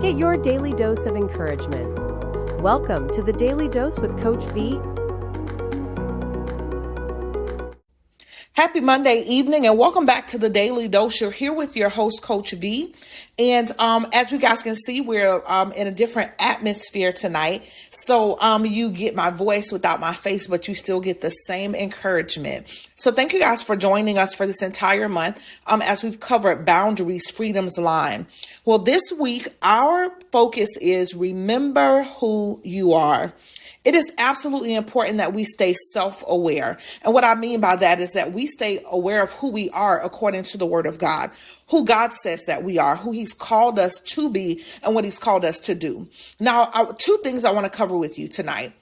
Get your daily dose of encouragement. Welcome to the Daily Dose with Coach V. Happy Monday evening and welcome back to the Daily Dose. You're here with your host, Coach V. And as you guys can see, we're in a different atmosphere tonight. So you get my voice without my face, but you still get the same encouragement. So thank you guys for joining us for this entire month as we've covered Boundaries, Freedom's Line. Well, this week, our focus is remember who you are. It is absolutely important that we stay self-aware. And what I mean by that is that we stay aware of who we are according to the word of God, who God says that we are, who he's called us to be, and what he's called us to do. Now, two things I want to cover with you tonight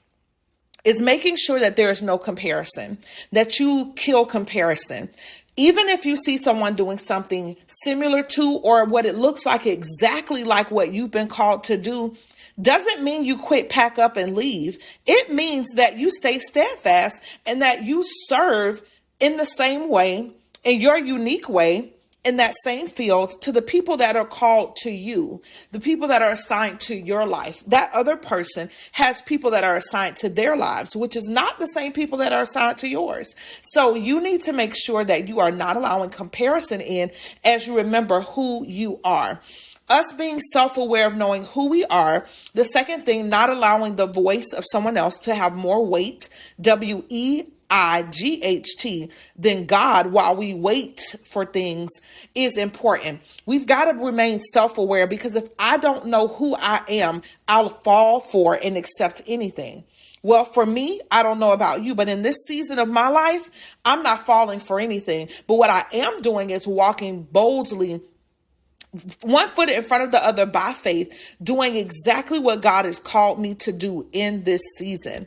is making sure that there is no comparison, that you kill comparison. Even if you see someone doing something similar to or what it looks like exactly like what you've been called to do, doesn't mean you quit, pack up, and leave. It means that you stay steadfast and that you serve in the same way, in your unique way, in that same field to the people that are called to you, the people that are assigned to your life. That other person has people that are assigned to their lives, which is not the same people that are assigned to yours. So you need to make sure that you are not allowing comparison in as you remember who you are. Us being self-aware of knowing who we are. The second thing, not allowing the voice of someone else to have more weight, WEIGHT, than God while we wait for things is important. We've got to remain self-aware because if I don't know who I am, I'll fall for and accept anything. Well, for me, I don't know about you, but in this season of my life, I'm not falling for anything. But what I am doing is walking boldly, one foot in front of the other by faith, doing exactly what God has called me to do in this season.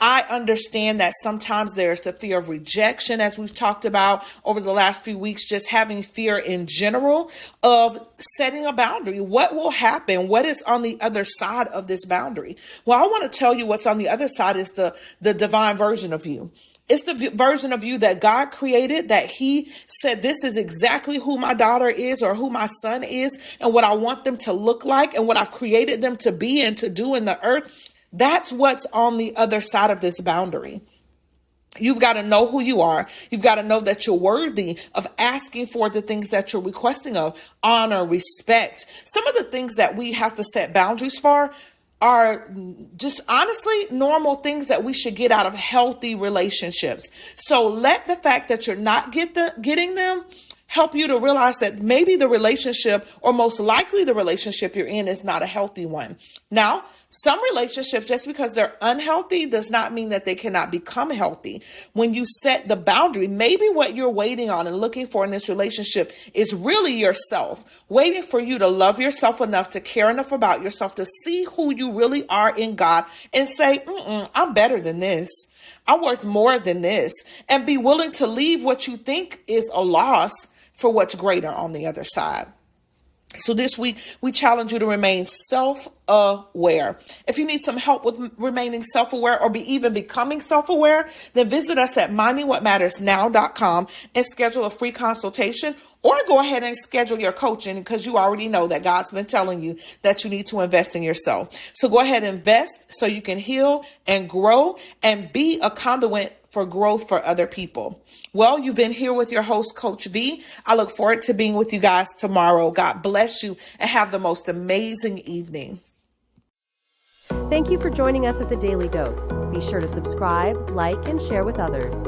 I understand that sometimes there's the fear of rejection, as we've talked about over the last few weeks, just having fear in general of setting a boundary. What will happen? What is on the other side of this boundary? Well, I want to tell you what's on the other side is the divine version of you. It's the version of you that God created, that he said, this is exactly who my daughter is or who my son is and what I want them to look like and what I've created them to be and to do in the earth. That's what's on the other side of this boundary. You've got to know who you are. You've got to know that you're worthy of asking for the things that you're requesting of, honor, respect. Some of the things that we have to set boundaries for are just honestly normal things that we should get out of healthy relationships. So let the fact that you're not getting them help you to realize that maybe the relationship, or most likely the relationship you're in, is not a healthy one. Now, some relationships, just because they're unhealthy, does not mean that they cannot become healthy. When you set the boundary, maybe what you're waiting on and looking for in this relationship is really yourself, waiting for you to love yourself enough, to care enough about yourself, to see who you really are in God and say, I'm better than this. I'm worth more than this, and be willing to leave what you think is a loss for what's greater on the other side. So this week, we challenge you to remain self-aware. If you need some help with remaining self-aware or even becoming self-aware, then visit us at mindingwhatmattersnow.com and schedule a free consultation, or go ahead and schedule your coaching because you already know that God's been telling you that you need to invest in yourself. So go ahead and invest so you can heal and grow and be a conduit for growth for other people. Well, you've been here with your host, Coach V. I look forward to being with you guys tomorrow. God bless you and have the most amazing evening. Thank you for joining us at the Daily Dose. Be sure to subscribe, like, and share with others.